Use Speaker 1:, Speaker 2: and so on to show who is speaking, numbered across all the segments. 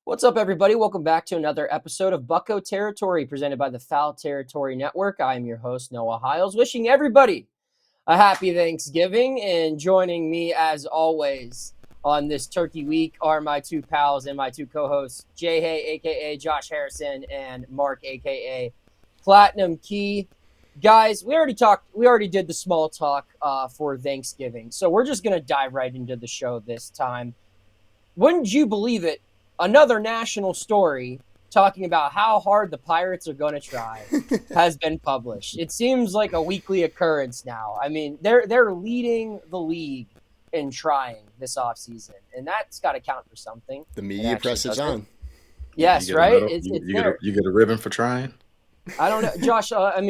Speaker 1: What's up, everybody? Welcome back to another episode of Bucco Territory, presented by the Foul Territory Network. I am your host, Noah Hiles, wishing everybody a happy Thanksgiving. And joining me, as always, on this turkey week are my two pals and my two co-hosts, Jay Hay, a.k.a. Josh Harrison, and Mark, a.k.a. Platinum Key. Guys, we already did the small talk for Thanksgiving, so we're just going to dive right into the show this time. Wouldn't you believe it? Another national story talking about how hard the Pirates are going to try has been published. It seems like a weekly occurrence now. I mean, they're leading the league in trying this offseason, and that's got to count for something.
Speaker 2: The media press is on.
Speaker 1: Yes, right?
Speaker 3: You get a ribbon for trying?
Speaker 1: I don't know. Josh, I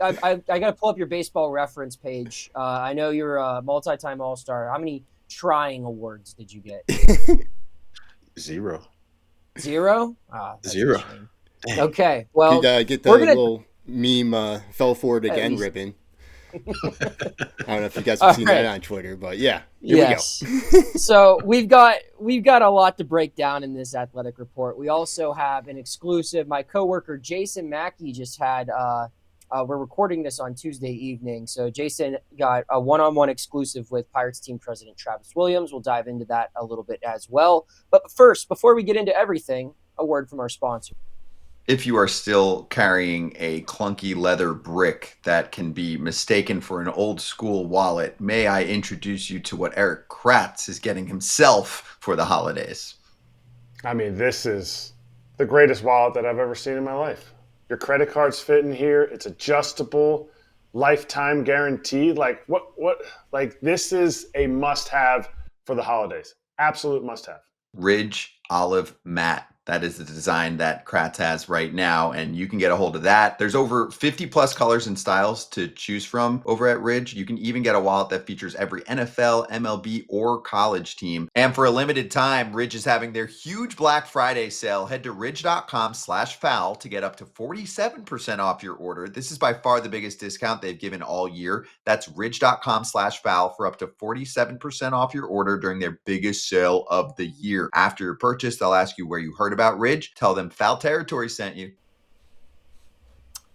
Speaker 1: got to pull up your baseball reference page. I know you're a multi-time All-Star. How many trying awards did you get?
Speaker 3: Zero?
Speaker 1: Zero. Okay. Well,
Speaker 2: you gotta get the little meme fell for it again ribbon. I don't know if you guys have seen that on Twitter, but yeah, here we go.
Speaker 1: So we've got a lot to break down in this athletic report. We also have an exclusive. My coworker Jason Mackey just had. We're recording this on Tuesday evening, so Jason got a one-on-one exclusive with Pirates team president Travis Williams. We'll dive into that a little bit as well. But first, before we get into everything, a word from our sponsor.
Speaker 4: If you are still carrying a clunky leather brick that can be mistaken for an old school wallet, may I introduce you to what Eric Kratz is getting himself for the holidays.
Speaker 5: I mean, this is the greatest wallet that I've ever seen in my life. Your credit cards fit in here. It's adjustable, lifetime guaranteed. Like this is a must-have for the holidays. Absolute must-have.
Speaker 4: Ridge Olive Matte. That is the design that Kratz has right now, and you can get a hold of that. There's over 50 plus colors and styles to choose from over at Ridge. You can even get a wallet that features every NFL, MLB, or college team. And for a limited time, Ridge is having their huge Black Friday sale. Head to ridge.com/foul to get up to 47% off your order. This is by far the biggest discount they've given all year. That's ridge.com/foul for up to 47% off your order during their biggest sale of the year. After your purchase, they'll ask you where you heard about Ridge. Tell them Foul Territory sent you.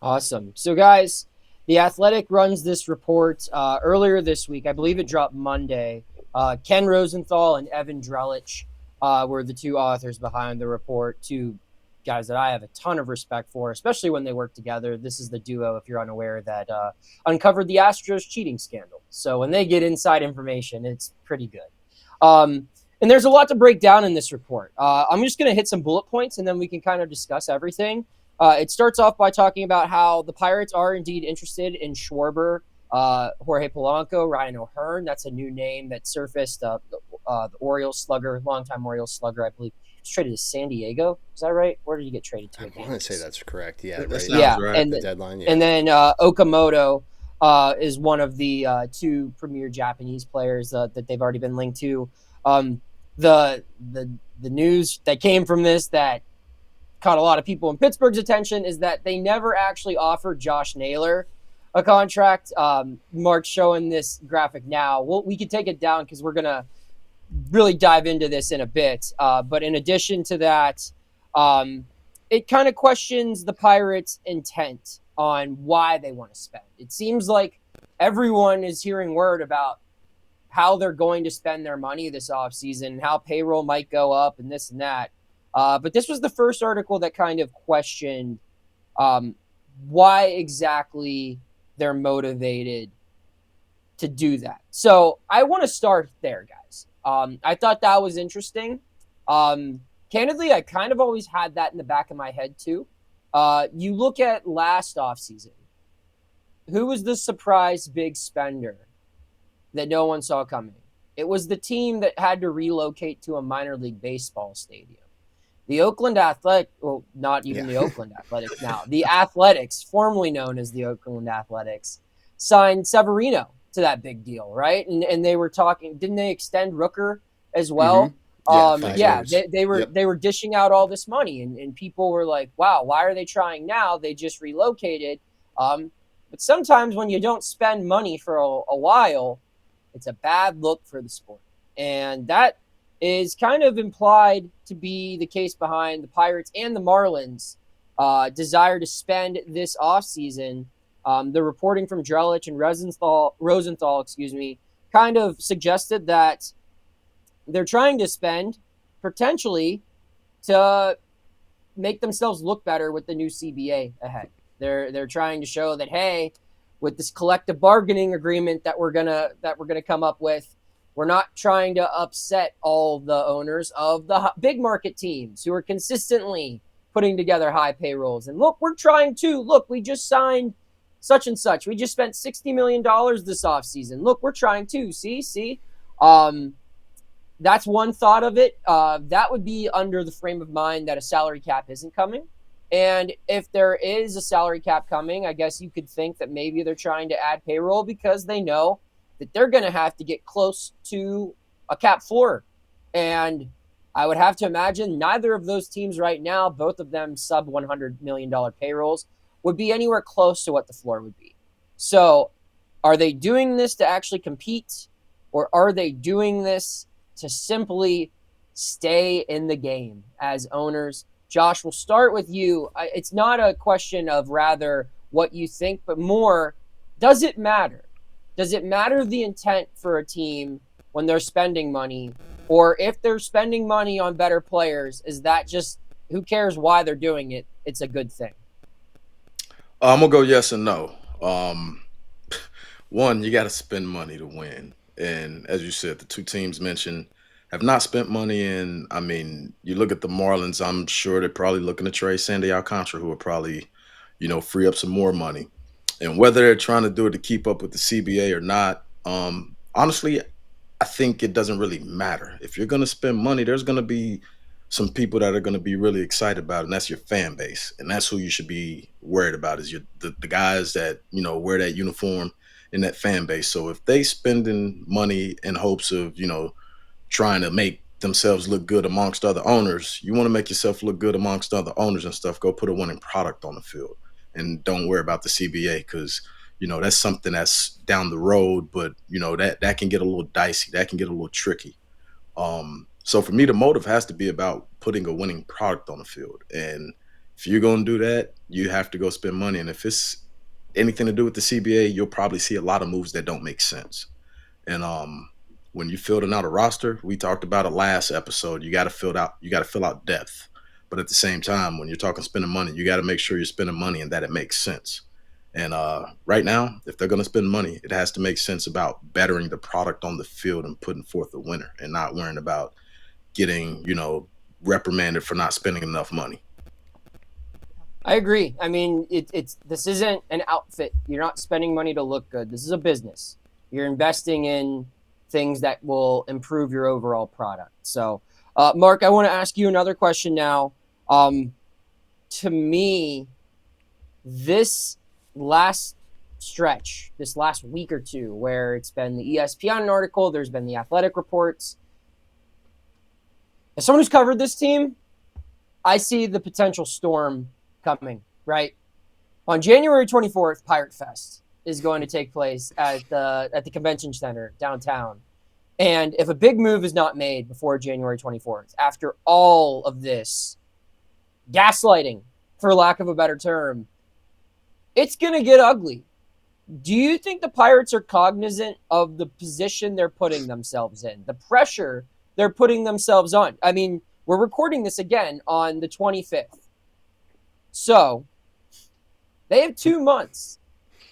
Speaker 1: Awesome. So, guys, The Athletic runs this report earlier this week. I believe it dropped Monday. Ken Rosenthal and Evan Drelich were the two authors behind the report, two guys that I have a ton of respect for, especially when they work together. This is the duo, if you're unaware, that uncovered the Astros cheating scandal. So when they get inside information, it's pretty good. And there's a lot to break down in this report. I'm just going to hit some bullet points, and then we can kind of discuss everything. It starts off by talking about how the Pirates are indeed interested in Schwarber, Jorge Polanco, Ryan O'Hearn. That's a new name that surfaced. The Orioles slugger, longtime Orioles slugger, I believe. He's traded to San Diego. Is that right? Where did he get traded to?
Speaker 2: I want to say that's correct. Yeah,
Speaker 3: that
Speaker 2: right.
Speaker 3: sounds right.
Speaker 1: And
Speaker 2: the deadline. Yeah.
Speaker 1: And then Okamoto is one of the two premier Japanese players that they've already been linked to. The news that came from this that caught a lot of people in Pittsburgh's attention is that they never actually offered Josh Naylor a contract. Mark's showing this graphic now. We can take it down because we're going to really dive into this in a bit. But in addition to that, it kind of questions the Pirates' intent on why they want to spend. It seems like everyone is hearing word about how they're going to spend their money this offseason, how payroll might go up and this and that. But this was the first article that kind of questioned why exactly they're motivated to do that. So I want to start there, guys. I thought that was interesting. Candidly, I kind of always had that in the back of my head too. You look at last offseason. Who was the surprise big spender that no one saw coming? It was the team that had to relocate to a minor league baseball stadium. The Oakland Athletic, well, not even the Oakland Athletics now, the Athletics, formerly known as the Oakland Athletics, signed Severino to that big deal, right? And they were talking, didn't they extend Rooker as well?
Speaker 2: Mm-hmm.
Speaker 1: They were dishing out all this money, and people were like, wow, why are they trying now? They just relocated. But sometimes when you don't spend money for a while, it's a bad look for the sport. And that is kind of implied to be the case behind the Pirates and the Marlins' desire to spend this offseason. The reporting from Drellich and Rosenthal, kind of suggested that they're trying to spend potentially to make themselves look better with the new CBA ahead. They're trying to show that, hey, with this collective bargaining agreement that we're gonna come up with, we're not trying to upset all the owners of the big market teams who are consistently putting together high payrolls. And look, we're trying to. Look, we just signed such and such. We just spent $60 million this offseason. Look, we're trying to. See? That's one thought of it. That would be under the frame of mind that a salary cap isn't coming. And if there is a salary cap coming, I guess you could think that maybe they're trying to add payroll because they know that they're going to have to get close to a cap floor. And I would have to imagine neither of those teams right now, both of them sub $100 million payrolls, would be anywhere close to what the floor would be. So are they doing this to actually compete, or are they doing this to simply stay in the game as owners? Josh, we'll start with you. It's not a question of rather what you think, but more, does it matter? Does it matter the intent for a team when they're spending money? Or if they're spending money on better players, is that just, who cares why they're doing it? It's a good thing.
Speaker 3: I'm going to go yes and no. One, you got to spend money to win. And as you said, the two teams mentioned have not spent money in. I mean, you look at the Marlins, I'm sure they're probably looking to trade Sandy Alcantara, who will probably, free up some more money. And whether they're trying to do it to keep up with the CBA or not, honestly, I think it doesn't really matter. If you're going to spend money, there's going to be some people that are going to be really excited about it, and that's your fan base. And that's who you should be worried about, is the guys that, wear that uniform in that fan base. So if they spending money in hopes of, trying to make themselves look good amongst other owners, you want to make yourself look good amongst other owners and stuff, go put a winning product on the field and don't worry about the CBA, because, that's something that's down the road, but, that can get a little dicey. That can get a little tricky. So for me, the motive has to be about putting a winning product on the field. And if you're going to do that, you have to go spend money. And if it's anything to do with the CBA, you'll probably see a lot of moves that don't make sense. And when you're filling out a roster, we talked about it last episode, you got to fill out depth. But at the same time, when you're talking spending money, you got to make sure you're spending money and that it makes sense. And right now, if they're going to spend money, it has to make sense about bettering the product on the field and putting forth a winner, and not worrying about getting, reprimanded for not spending enough money.
Speaker 1: I agree. I mean, this isn't an outfit. You're not spending money to look good. This is a business. You're investing in things that will improve your overall product. So, Mark, I want to ask you another question now. To me, this last stretch, this last week or two, where it's been the ESPN article, there's been the Athletic reports. As someone who's covered this team, I see the potential storm coming, right? On January 24th, Pirate Fest is going to take place at the convention center downtown. And if a big move is not made before January 24th, after all of this gaslighting, for lack of a better term, it's going to get ugly. Do you think the Pirates are cognizant of the position they're putting themselves in, the pressure they're putting themselves on? I mean, we're recording this again on the 25th. So they have 2 months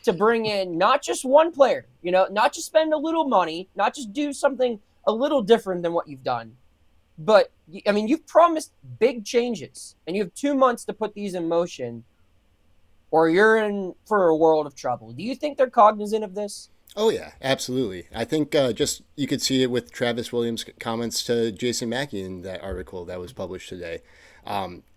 Speaker 1: to bring in not just one player, not just spend a little money, not just do something a little different than what you've done. But, I mean, you've promised big changes, and you have 2 months to put these in motion, or you're in for a world of trouble. Do you think they're cognizant of this?
Speaker 2: Oh, yeah, absolutely. I think you could see it with Travis Williams' comments to Jason Mackey in that article that was published today.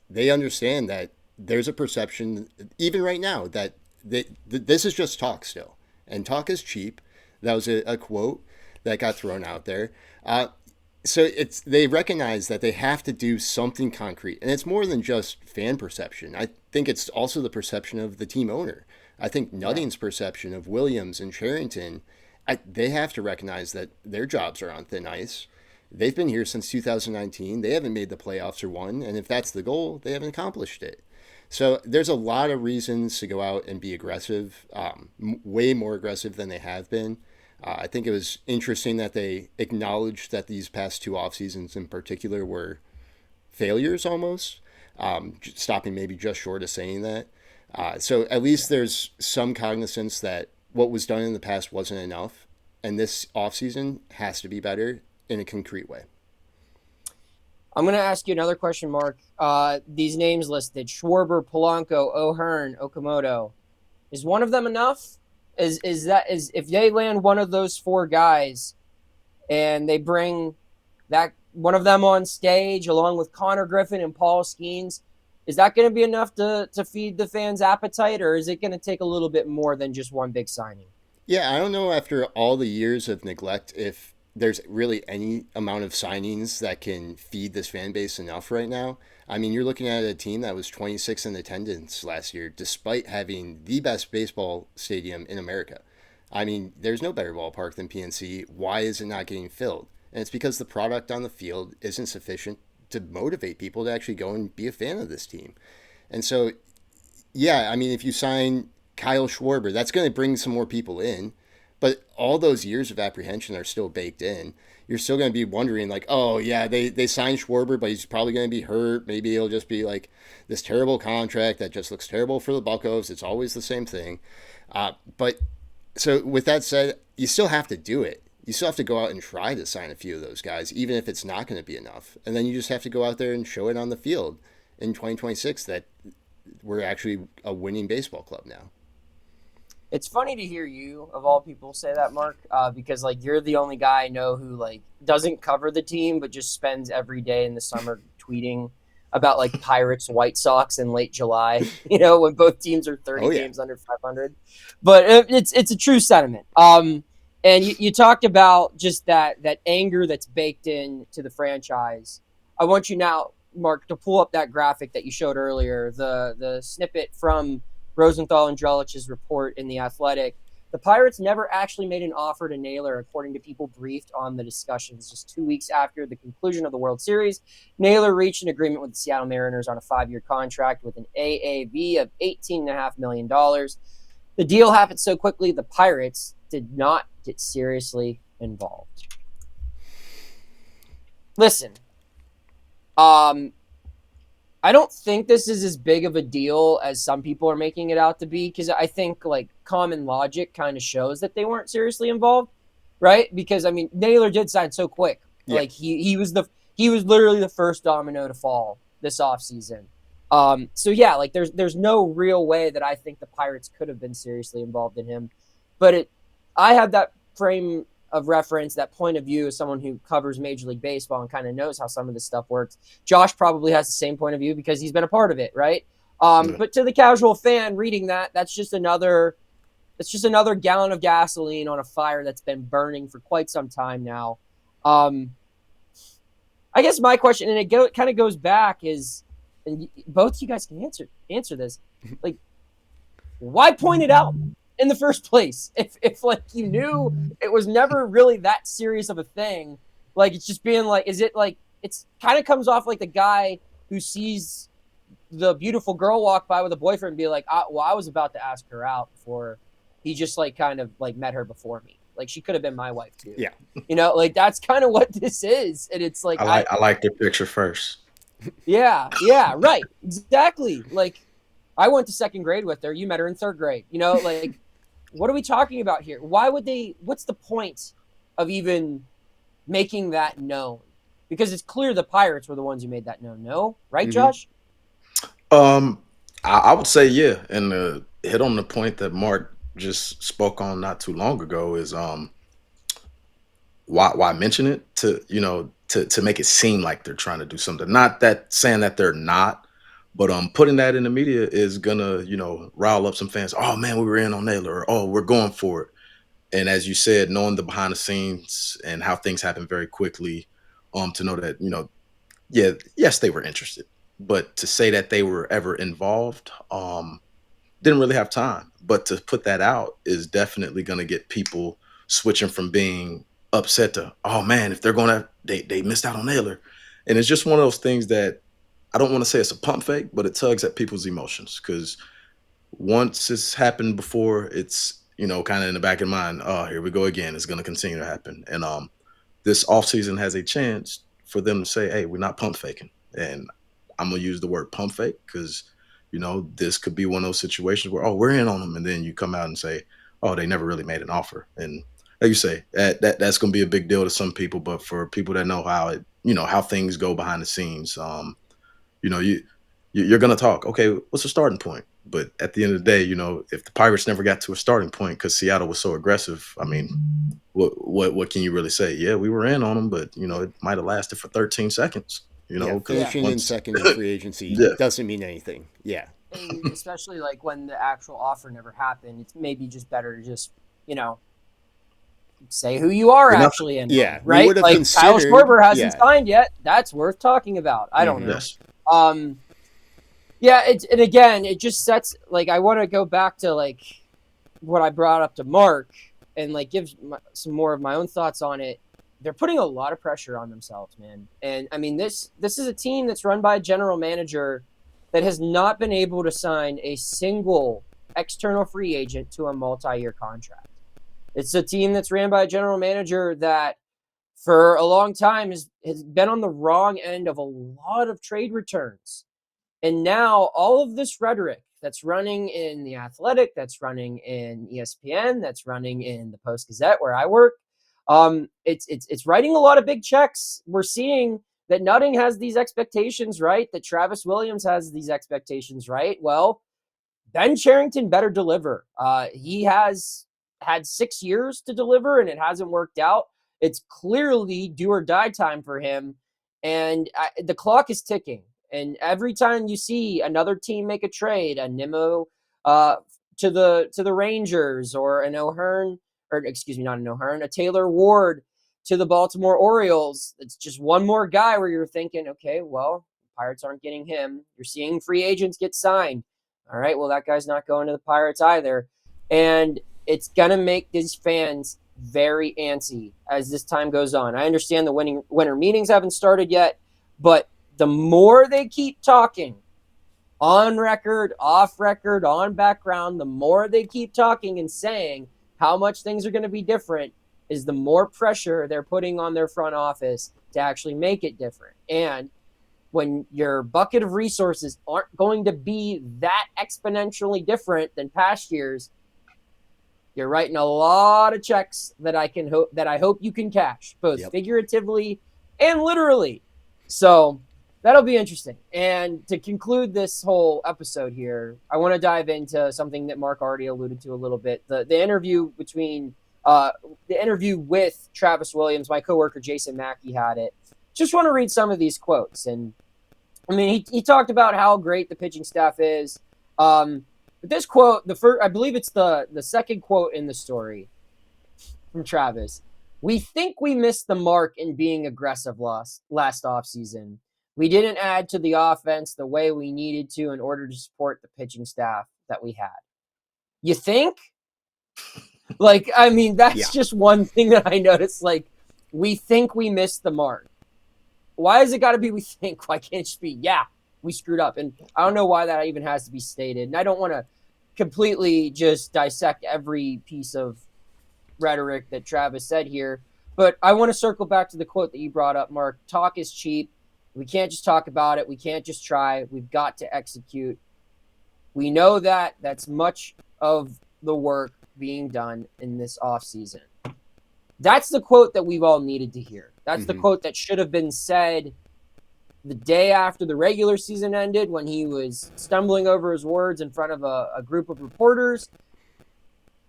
Speaker 2: They understand that there's a perception, even right now, that this is just talk still. And talk is cheap. That was a quote that got thrown out there. So they recognize that they have to do something concrete. And it's more than just fan perception. I think it's also the perception of the team owner. I think Nutting's perception of Williams and Cherington, they have to recognize that their jobs are on thin ice. they've been here since 2019. They haven't made the playoffs or won, and if that's the goal, they haven't accomplished it. So there's a lot of reasons to go out and be aggressive, way more aggressive than they have been. I think it was interesting that they acknowledged that these past two off seasons in particular were failures almost, stopping maybe just short of saying that. So at least there's some cognizance that what was done in the past wasn't enough, and this offseason has to be better in a concrete way.
Speaker 1: I'm going to ask you another question, Mark. These names listed, Schwarber, Polanco, O'Hearn, Okamoto. Is one of them enough? Is if they land one of those four guys and they bring that one of them on stage along with Connor Griffin and Paul Skeens, is that going to be enough to feed the fans' appetite, or is it going to take a little bit more than just one big signing?
Speaker 2: Yeah, I don't know after all the years of neglect if there's really any amount of signings that can feed this fan base enough right now. I mean, you're looking at a team that was 26 in attendance last year, despite having the best baseball stadium in America. I mean, there's no better ballpark than PNC. Why is it not getting filled? And it's because the product on the field isn't sufficient to motivate people to actually go and be a fan of this team. And so, yeah, I mean, if you sign Kyle Schwarber, that's going to bring some more people in. But all those years of apprehension are still baked in. You're still going to be wondering, like, oh, yeah, they signed Schwarber, but he's probably going to be hurt. Maybe it'll just be like this terrible contract that just looks terrible for the Buccos. It's always the same thing. But so with that said, you still have to do it. You still have to go out and try to sign a few of those guys, even if it's not going to be enough. And then you just have to go out there and show it on the field in 2026 that we're actually a winning baseball club now.
Speaker 1: It's funny to hear you, of all people, say that, Mark, because like you're the only guy I know who like doesn't cover the team, but just spends every day in the summer tweeting about like Pirates, White Sox in late July. You know, when both teams are 30 games under 500. But it's a true sentiment. And you talked about just that anger that's baked into the franchise. I want you now, Mark, to pull up that graphic that you showed earlier, the snippet from Rosenthal and Drelich's report in The Athletic. The Pirates never actually made an offer to Naylor, according to people briefed on the discussions. Just 2 weeks after the conclusion of the World Series, Naylor reached an agreement with the Seattle Mariners on a 5-year contract with an AAV of $18.5 million. The deal happened so quickly, the Pirates did not get seriously involved. Listen, I don't think this is as big of a deal as some people are making it out to be, because I think like common logic kind of shows that they weren't seriously involved, right? Because I mean, Naylor did sign so quick. Yeah. Like he was literally the first domino to fall this offseason. So yeah, like there's no real way that I think the Pirates could have been seriously involved in him. But I have that frame of reference, that point of view as someone who covers Major League Baseball and kind of knows how some of this stuff works. Josh probably has the same point of view because he's been a part of it, right? But to the casual fan reading that, that's just another gallon of gasoline on a fire that's been burning for quite some time now. I guess my question, and it kind of goes back, is, and both you guys can answer this, like, why point it out in the first place? If like you knew it was never really that serious of a thing, like it's just being like, is it like, it's kind of comes off like the guy who sees the beautiful girl walk by with a boyfriend and be like, I was about to ask her out before he just like kind of like met her before me. Like she could have been my wife too.
Speaker 2: Yeah.
Speaker 1: You know, like that's kind of what this is. And it's like,
Speaker 3: I like the picture first.
Speaker 1: Yeah, right. Exactly. Like I went to second grade with her. You met her in third grade. You know, like, what are we talking about here? Why would what's the point of even making that known? Because it's clear the Pirates were the ones who made that known. No? Right, Josh?
Speaker 3: I would say, yeah. And hit on the point that Mark just spoke on not too long ago is why mention it to make it seem like they're trying to do something. Not that saying that they're not, but putting that in the media is gonna, rile up some fans. Oh man, we were in on Naylor, or oh, we're going for it. And as you said, knowing the behind the scenes and how things happen very quickly, to know that, yes, they were interested. But to say that they were ever involved, didn't really have time. But to put that out is definitely gonna get people switching from being upset to, oh man, if they're gonna they missed out on Naylor. And it's just one of those things that I don't want to say it's a pump fake, but it tugs at people's emotions because once it's happened before, it's kind of in the back of mind, oh, here we go again. It's gonna continue to happen. And this offseason has a chance for them to say, hey, we're not pump faking. And I'm gonna use the word pump fake because this could be one of those situations where, oh, we're in on them, and then you come out and say, oh, they never really made an offer. And like you say, that's gonna be a big deal to some people, but for people that know how things go behind the scenes, you know, you you're gonna talk. Okay, what's the starting point? But at the end of the day, if the Pirates never got to a starting point because Seattle was so aggressive, I mean, what can you really say? Yeah, we were in on them, but it might have lasted for 13 seconds.
Speaker 2: Yeah,
Speaker 3: 'cause
Speaker 2: finishing in second in free agency
Speaker 3: yeah,
Speaker 2: doesn't mean anything. Yeah.
Speaker 1: And especially like when the actual offer never happened, it's maybe just better to just, say who you are actually in.
Speaker 2: Yeah, we
Speaker 1: right?
Speaker 2: would have
Speaker 1: Like Kyle
Speaker 2: considered-
Speaker 1: Schwarber hasn't
Speaker 2: yeah.
Speaker 1: signed yet. That's worth talking about. I don't know.
Speaker 3: yes,
Speaker 1: Yeah, and again, it just sets, like, I want to go back to like what I brought up to Mark and like give some more of my own thoughts on it. They're putting a lot of pressure on themselves, man. And I mean, this is a team that's run by a general manager that has not been able to sign a single external free agent to a multi-year contract. It's a team that's ran by a general manager that for a long time has been on the wrong end of a lot of trade returns. And now all of this rhetoric that's running in the Athletic, that's running in ESPN, that's running in the Post-Gazette where I work, it's writing a lot of big checks. We're seeing that Nutting has these expectations, right? That Travis Williams has these expectations, right? Well, Ben Cherington better deliver. He has had 6 years to deliver, and it hasn't worked out. It's clearly do or die time for him, and the clock is ticking. And every time you see another team make a trade, a Nimmo to the Rangers, or an O'Hearn, or excuse me, not an O'Hearn, a Taylor Ward to the Baltimore Orioles, it's just one more guy where you're thinking, okay, well, Pirates aren't getting him. You're seeing free agents get signed. All right, well, that guy's not going to the Pirates either. And it's going to make these fans very antsy as this time goes on. I understand the winter meetings haven't started yet, but the more they keep talking on record, off record, on background, the more they keep talking and saying how much things are going to be different is the more pressure they're putting on their front office to actually make it different. And when your bucket of resources aren't going to be that exponentially different than past years, you're writing a lot of checks that I hope you can cash, both figuratively and literally. So that'll be interesting. And to conclude this whole episode here, I want to dive into something that Mark already alluded to a little bit. The interview with Travis Williams, my coworker Jason Mackey had it. Just want to read some of these quotes. And I mean, he talked about how great the pitching staff is. But this quote, I believe it's the second quote in the story from Travis. We think we missed the mark in being aggressive last offseason. We didn't add to the offense the way we needed to in order to support the pitching staff that we had. You think? Like, I mean, that's just one thing that I noticed. Like, we think we missed the mark. Why has it got to be we think? Why can't it just be, yeah, we screwed up? And I don't know why that even has to be stated. And I don't want to completely just dissect every piece of rhetoric that Travis said here. But I want to circle back to the quote that you brought up, Mark. Talk is cheap. We can't just talk about it. We can't just try. We've got to execute. We know that that's much of the work being done in this offseason. That's the quote that we've all needed to hear. That's the quote that should have been said the day after the regular season ended when he was stumbling over his words in front of a group of reporters.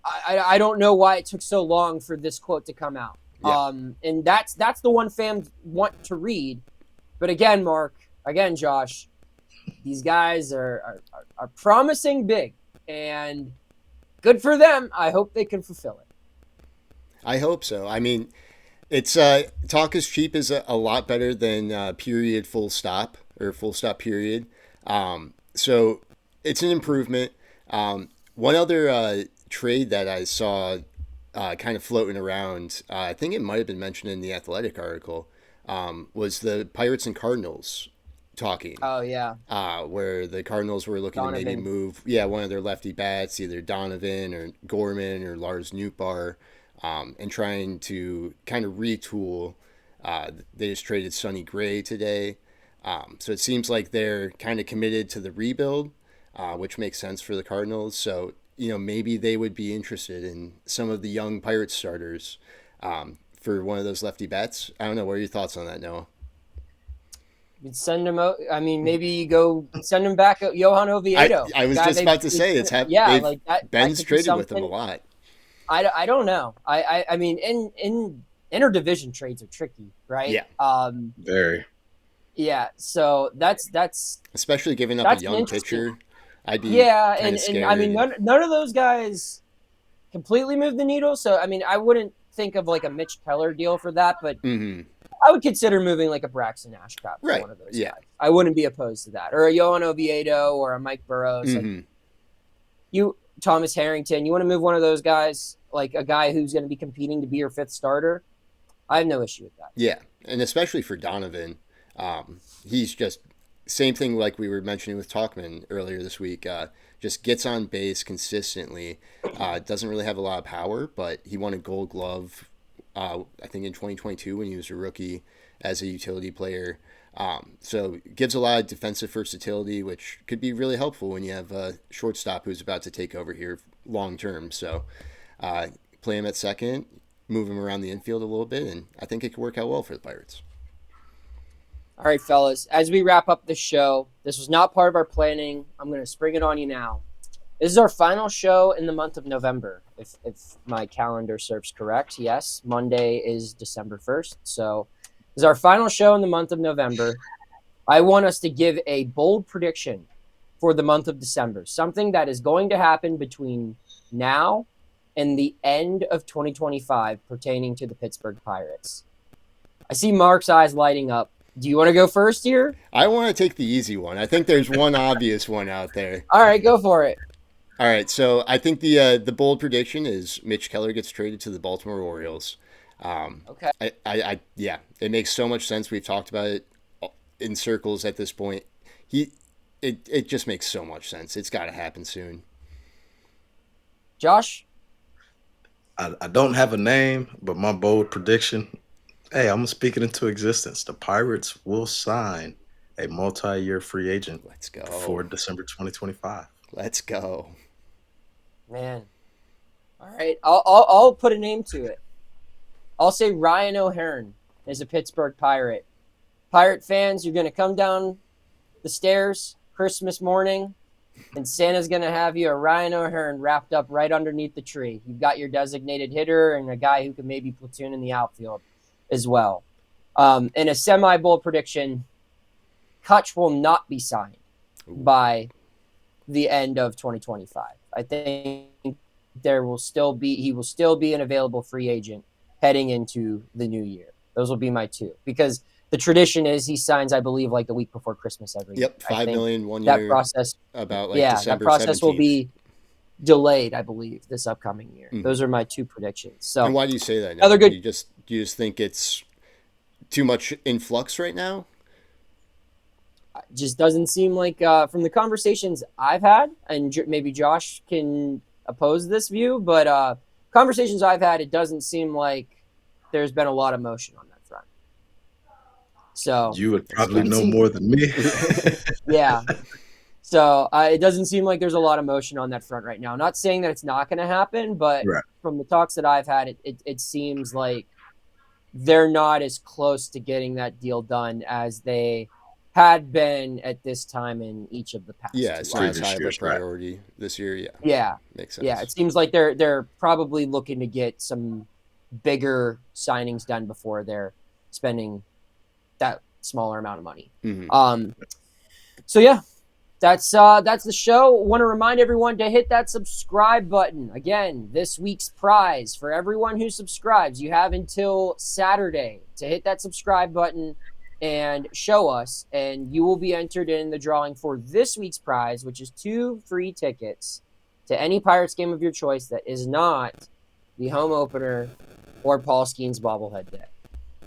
Speaker 1: I don't know why it took so long for this quote to come out. Yeah. And that's the one fans want to read. But again, Mark, Josh, these guys are promising big, and good for them. I hope they can fulfill it.
Speaker 2: I hope so. I mean, it's talk is cheap is a lot better than period full stop or full stop period. So it's an improvement. One other trade that I saw kind of floating around. I think it might have been mentioned in the Athletic article. Was the Pirates and Cardinals talking?
Speaker 1: Oh yeah,
Speaker 2: where the Cardinals were looking to maybe
Speaker 1: Donovan.
Speaker 2: move, one of their lefty bats, either Donovan or Gorman or Lars Nootbaar, and trying to kind of retool. They just traded Sonny Gray today. So it seems like they're kind of committed to the rebuild, which makes sense for the Cardinals. So, maybe they would be interested in some of the young Pirates starters for one of those lefty bats. I don't know. What are your thoughts on that, Noah?
Speaker 1: You'd send him out. I mean, maybe you go send him back at Johan Oviedo.
Speaker 2: I was just about to say it's
Speaker 1: like that.
Speaker 2: Ben's
Speaker 1: that
Speaker 2: traded with him a lot.
Speaker 1: I don't know. I mean, in interdivision trades are tricky, right?
Speaker 2: Yeah.
Speaker 3: Very.
Speaker 1: Yeah. So that's
Speaker 2: especially giving up a young pitcher. I'd be
Speaker 1: and I mean, none of those guys completely move the needle. So I mean, I wouldn't think of like a Mitch Keller deal for that, but I would consider moving like a Braxton Ashcraft for one of those guys. I wouldn't be opposed to that, or a Johan Oviedo or a Mike Burrows. Like, Thomas Harrington, you want to move one of those guys, like a guy who's going to be competing to be your fifth starter? I have no issue with that.
Speaker 2: Yeah, and especially for Donovan, he's just same thing like we were mentioning with Talkman earlier this week. Just gets on base consistently. Doesn't really have a lot of power, but he won a Gold Glove, I think in 2022 when he was a rookie as a utility player. So gives a lot of defensive versatility, which could be really helpful when you have a shortstop who's about to take over here long term. So play him at second, move him around the infield a little bit, and I think it could work out well for the Pirates.
Speaker 1: All right, fellas, as we wrap up the show, this was not part of our planning. I'm going to spring it on you now. This is our final show in the month of November, if my calendar serves correct. Yes, Monday is December 1st. So this is our final show in the month of November. I want us to give a bold prediction for the month of December, something that is going to happen between now and the end of 2025 pertaining to the Pittsburgh Pirates. I see Mark's eyes lighting up. Do you want to go first here?
Speaker 2: I want to take the easy one. I think there's one obvious one out there.
Speaker 1: All right, go for it.
Speaker 2: All right, so I think the bold prediction is Mitch Keller gets traded to the Baltimore Orioles.
Speaker 1: Okay.
Speaker 2: It makes so much sense. We've talked about it in circles at this point. It just makes so much sense. It's got to happen soon.
Speaker 1: Josh?
Speaker 3: I don't have a name, but my bold prediction, hey, I'm speaking into existence. The Pirates will sign a multi-year free agent.
Speaker 2: Let's go.
Speaker 3: For December 2025.
Speaker 2: Let's go.
Speaker 1: Man. All right. I'll put a name to it. I'll say Ryan O'Hearn is a Pittsburgh Pirate. Pirate fans, you're going to come down the stairs Christmas morning, and Santa's going to have you a Ryan O'Hearn wrapped up right underneath the tree. You've got your designated hitter and a guy who can maybe platoon in the outfield as well. In a semi-bold prediction, Kutch will not be signed by the end of 2025. I think he will still be an available free agent heading into the new year. Those will be my two, because the tradition is he signs, I believe, like the week before Christmas every year.
Speaker 2: Yep, $5 million 1 year.
Speaker 1: That process,
Speaker 2: about December
Speaker 1: that process
Speaker 2: 17th.
Speaker 1: will be delayed, I believe, this upcoming year.
Speaker 2: Mm-hmm.
Speaker 1: Those are my two predictions. So,
Speaker 2: and why do you say that?
Speaker 1: Another good.
Speaker 2: Do you just think it's too much in flux right now?
Speaker 1: Just doesn't seem like from the conversations I've had, and maybe Josh can oppose this view, but conversations I've had, it doesn't seem like there's been a lot of motion on that front. So
Speaker 3: you would probably know more than me.
Speaker 1: Yeah. So it doesn't seem like there's a lot of motion on that front right now. Not saying that it's not going to happen, but from the talks that I've had, it seems like they're not as close to getting that deal done as they had been at this time in each of the past.
Speaker 2: Yeah, it's not as high of a priority this year. Yeah.
Speaker 1: Yeah.
Speaker 2: Makes sense.
Speaker 1: Yeah, it seems like they're probably looking to get some bigger signings done before they're spending that smaller amount of money.
Speaker 2: Mm-hmm.
Speaker 1: So yeah, that's the show. Want to remind everyone to hit that subscribe button. Again, this week's prize for everyone who subscribes, you have until Saturday to hit that subscribe button and show us, and you will be entered in the drawing for this week's prize, which is 2 free tickets to any Pirates game of your choice that is not the home opener, or Paul Skeens bobblehead day,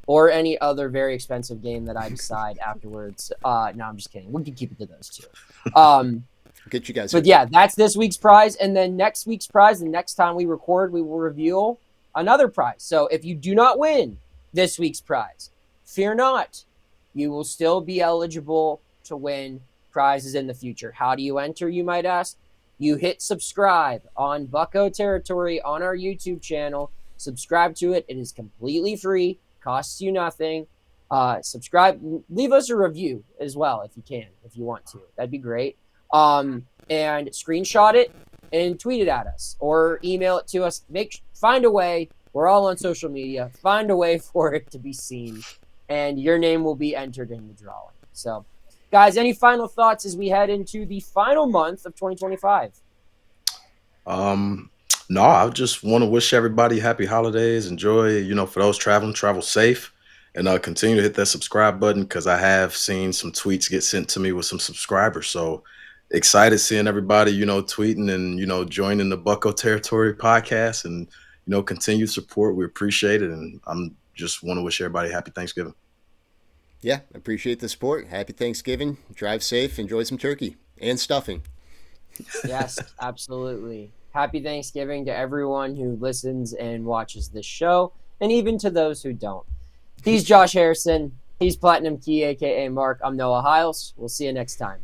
Speaker 1: or any other very expensive game that I decide afterwards. No, I'm just kidding. We can keep it to those two.
Speaker 2: Get you guys.
Speaker 1: But yeah, that's this week's prize. And then next week's prize, the next time we record, we will reveal another prize. So if you do not win this week's prize, fear not. You will still be eligible to win prizes in the future. How do you enter, you might ask? You hit subscribe on Bucco Territory on our YouTube channel. Subscribe to it. It is completely free. Costs you nothing. Subscribe. Leave us a review as well if you can, if you want to. That'd be great. And screenshot it and tweet it at us or email it to us. Find a way. We're all on social media. Find a way for it to be seen, and your name will be entered in the drawing. So, guys, any final thoughts as we head into the final month of 2025?
Speaker 3: No, I just want to wish everybody happy holidays. Enjoy, for those traveling, travel safe, and continue to hit that subscribe button because I have seen some tweets get sent to me with some subscribers. So excited seeing everybody, tweeting and, joining the Bucco Territory podcast and, continued support. We appreciate it. And I'm just want to wish everybody happy Thanksgiving.
Speaker 2: Yeah, appreciate the support. Happy Thanksgiving. Drive safe. Enjoy some turkey and stuffing.
Speaker 1: Yes, absolutely. Happy Thanksgiving to everyone who listens and watches this show, and even to those who don't. He's Josh Harrison. He's Platinum Key, a.k.a. Mark. I'm Noah Hiles. We'll see you next time.